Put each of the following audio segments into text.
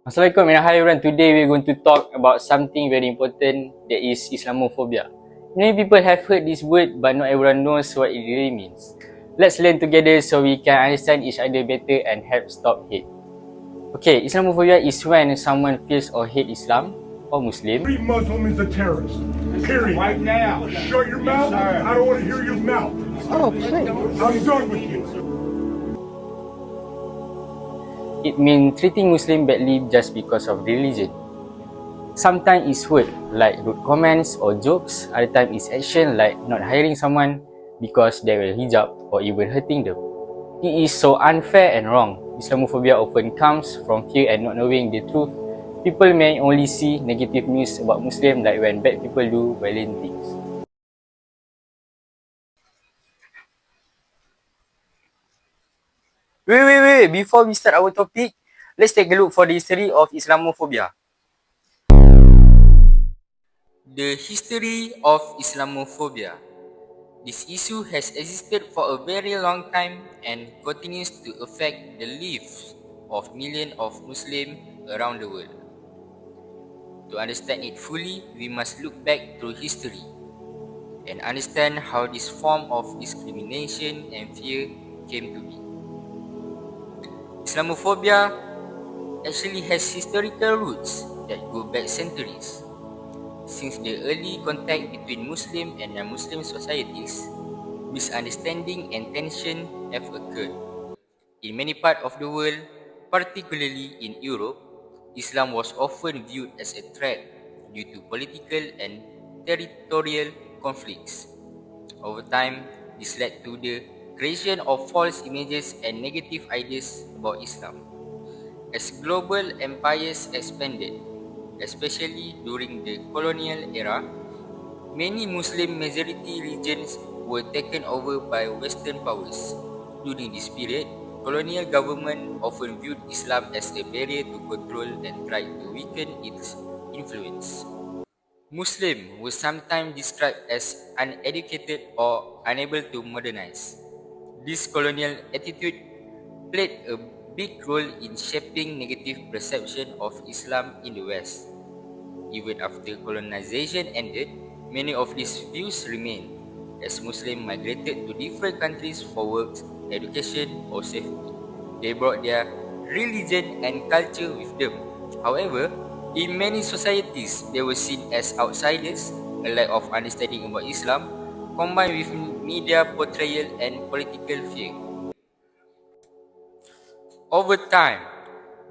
Assalamualaikum and hi everyone. Today we're going to talk about something very important, that is Islamophobia. Many people have heard this word but not everyone knows what it really means. Let's learn together so we can understand each other better and help stop hate. Okay, Islamophobia is when someone feels or hate Islam or Muslim. Every Muslim is a terrorist. Period. Right now. Shut your mouth. I don't want to hear your mouth. Oh, please. I'm done with you. It means treating Muslim badly just because of religion. Sometimes it's word like rude comments or jokes, other times it's action like not hiring someone because they wear hijab or even hurting them. It is so unfair and wrong. Islamophobia often comes from fear and not knowing the truth. People may only see negative news about Muslims like when bad people do violent things. Wait. Before we start our topic, let's take a look for the history of Islamophobia. The history of Islamophobia. This issue has existed for a very long time and continues to affect the lives of millions of Muslims around the world. To understand it fully, we must look back through history and understand how this form of discrimination and fear came to be. Islamophobia actually has historical roots that go back centuries. Since the early contact between Muslim and non-Muslim societies, misunderstanding and tension have occurred. In many parts of the world, particularly in Europe, Islam was often viewed as a threat due to political and territorial conflicts. Over time, this led to the creation of false images and negative ideas about Islam. As global empires expanded, especially during the colonial era, many Muslim majority regions were taken over by Western powers. During this period, colonial government often viewed Islam as a barrier to control and tried to weaken its influence. Muslims were sometimes described as uneducated or unable to modernize. This colonial attitude played a big role in shaping negative perception of Islam in the West. Even after colonization ended, many of these views remained, as Muslims migrated to different countries for work, education, or safety. They brought their religion and culture with them. However, in many societies, they were seen as outsiders, a lack of understanding about Islam, combined with media portrayal and political fear. Over time,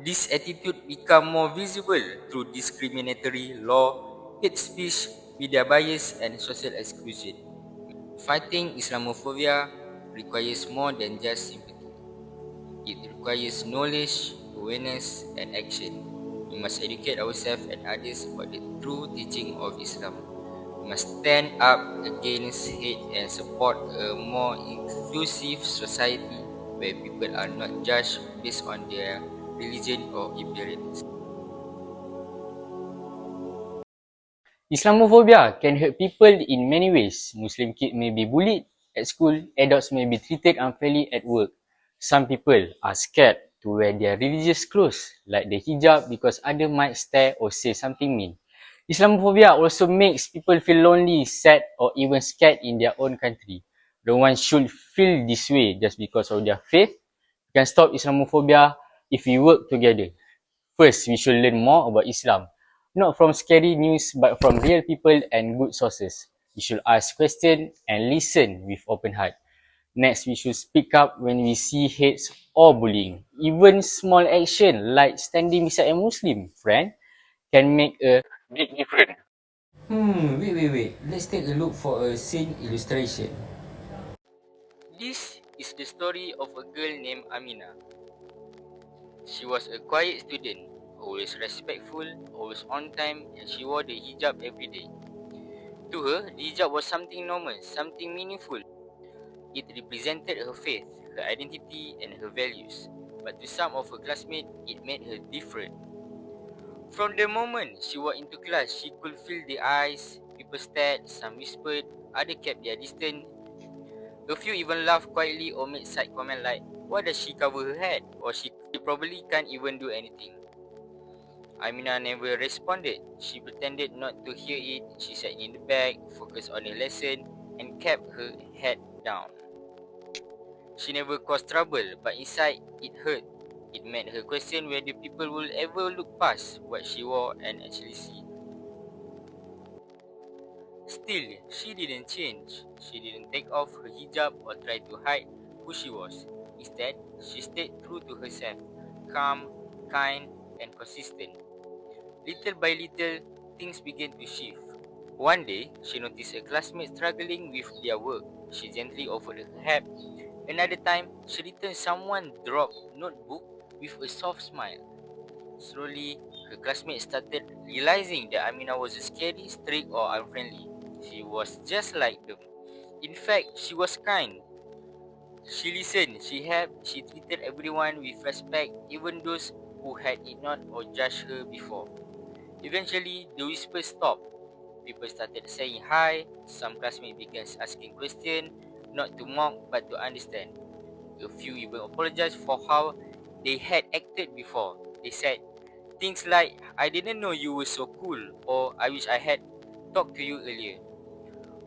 this attitude became more visible through discriminatory law, hate speech, media bias, and social exclusion. Fighting Islamophobia requires more than just sympathy. It requires knowledge, awareness, and action. We must educate ourselves and others about the true teaching of Islam. We must stand up against hate and support a more inclusive society where people are not judged based on their religion or appearance. Islamophobia can hurt people in many ways. Muslim kids may be bullied at school, adults may be treated unfairly at work. Some people are scared to wear their religious clothes, like the hijab, because others might stare or say something mean. Islamophobia also makes people feel lonely, sad, or even scared in their own country. No one should feel this way just because of their faith. We can stop Islamophobia if we work together. First, we should learn more about Islam, not from scary news but from real people and good sources. We should ask questions and listen with open heart. Next, we should speak up when we see hate or bullying. Even small action like standing beside a Muslim friend can make a big difference. Wait. Let's take a look for a scene illustration. This is the story of a girl named Amina. She was a quiet student, always respectful, always on time, and she wore the hijab every day. To her, the hijab was something normal, something meaningful. It represented her faith, her identity, and her values. But to some of her classmates, it made her different. From the moment she walked into class, she could feel the eyes, people stared, some whispered, others kept their distance. A few even laughed quietly or made side comment like, why does she cover her head? Or she probably can't even do anything. Amina never responded. She pretended not to hear it. She sat in the back, focused on her lesson, and kept her head down. She never caused trouble, but inside it hurt. It made her question whether people will ever look past what she wore and actually see. Still, she didn't change. She didn't take off her hijab or try to hide who she was. Instead, she stayed true to herself, calm, kind, and consistent. Little by little, things began to shift. One day, she noticed a classmate struggling with their work. She gently offered her help. Another time, she returned someone dropped notebook with a soft smile. Slowly, her classmates started realizing that Amina wasn't scary, strict, or unfriendly. She was just like them. In fact, she was kind. She listened, she helped, she treated everyone with respect, even those who had ignored or judged her before. Eventually, the whispers stopped. People started saying hi. Some classmates began asking questions, not to mock but to understand. A few even apologized for how they had acted before. They said things like, "I didn't know you were so cool," or "I wish I had talked to you earlier."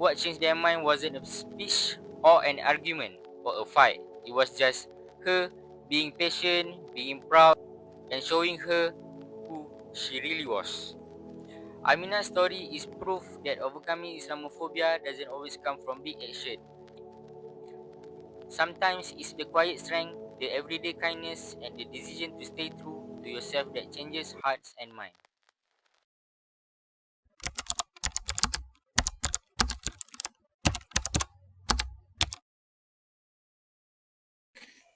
What changed their mind wasn't a speech or an argument or a fight. It was just her being patient, being proud, and showing her who she really was. Amina's story is proof that overcoming Islamophobia doesn't always come from big action. Sometimes it's the quiet strength, the everyday kindness, and the decision to stay true to yourself that changes hearts and minds.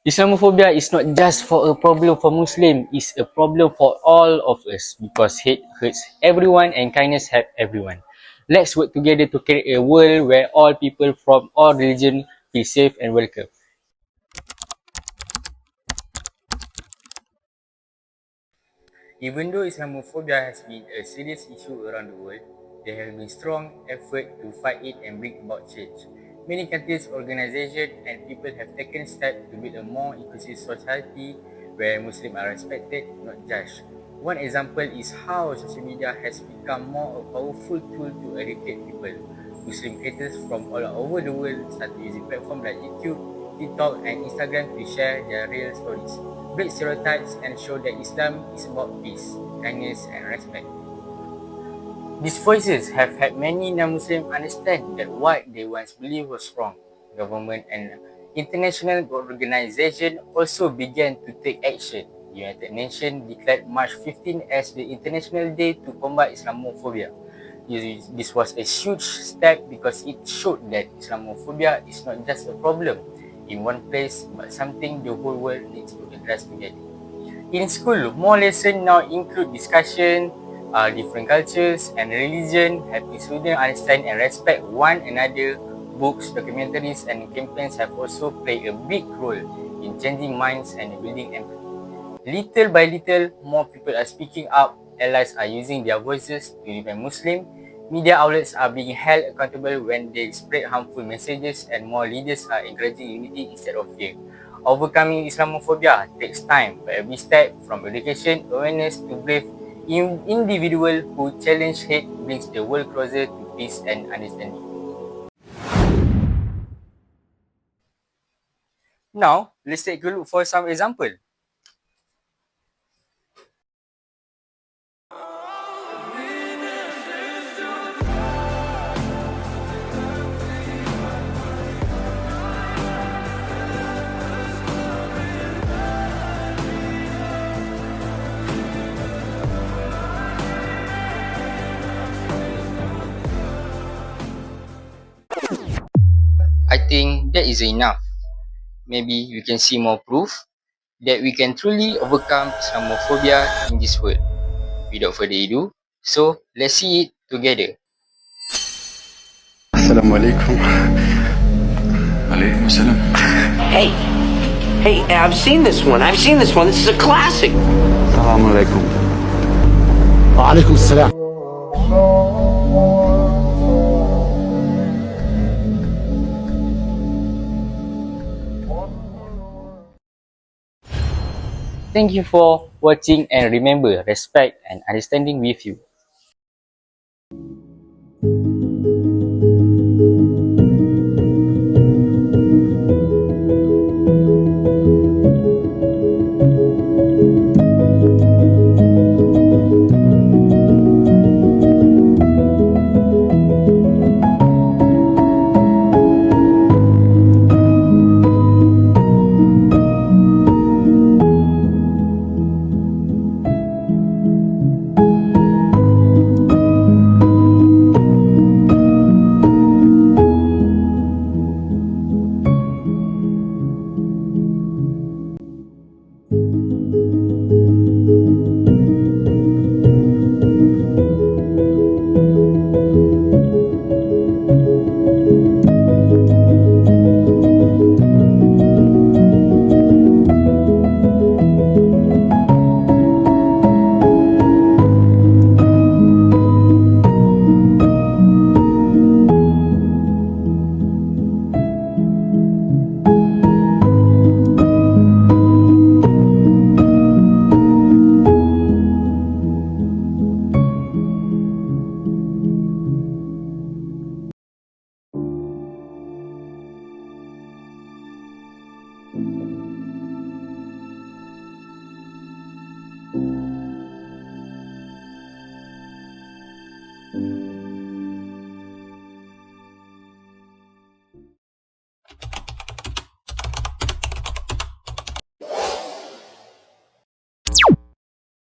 Islamophobia is not just for a problem for Muslim, it's a problem for all of us because hate hurts everyone and kindness helps everyone. Let's work together to create a world where all people from all religions feel safe and welcome. Even though Islamophobia has been a serious issue around the world, there have been strong efforts to fight it and bring about change. Many countries, organizations, and people have taken steps to build a more inclusive society where Muslims are respected, not judged. One example is how social media has become more a powerful tool to educate people. Muslim creators from all over the world started using platforms like YouTube, TikTok, and Instagram to share their real stories, break stereotypes, and show that Islam is about peace, kindness, and respect. These voices have helped many non-Muslims understand that what they once believed was wrong. Government and international organizations also began to take action. The United Nations declared March 15 as the International Day to combat Islamophobia. This was a huge step because it showed that Islamophobia is not just a problem in one place but something the whole world needs to address together. In school, more lessons now include discussion, different cultures and religion, helping students understand and respect one another. Books, documentaries, and campaigns have also played a big role in changing minds and building empathy. Little by little, more people are speaking up, allies are using their voices to defend Muslims, media outlets are being held accountable when they spread harmful messages, and more leaders are encouraging unity instead of fear. Overcoming Islamophobia takes time, but every step from education, awareness to brave individual who challenge hate brings the world closer to peace and understanding. Now, let's take a look for some example. I think that is enough. Maybe we can see more proof that we can truly overcome Islamophobia in this world. Without further ado, so let's see it together. Assalamu alaikum. Alaikum salam. Hey, I've seen this one. This is a classic. Assalamu alaikum. وعليكم السلام. Thank you for watching, and remember, respect and understanding with you.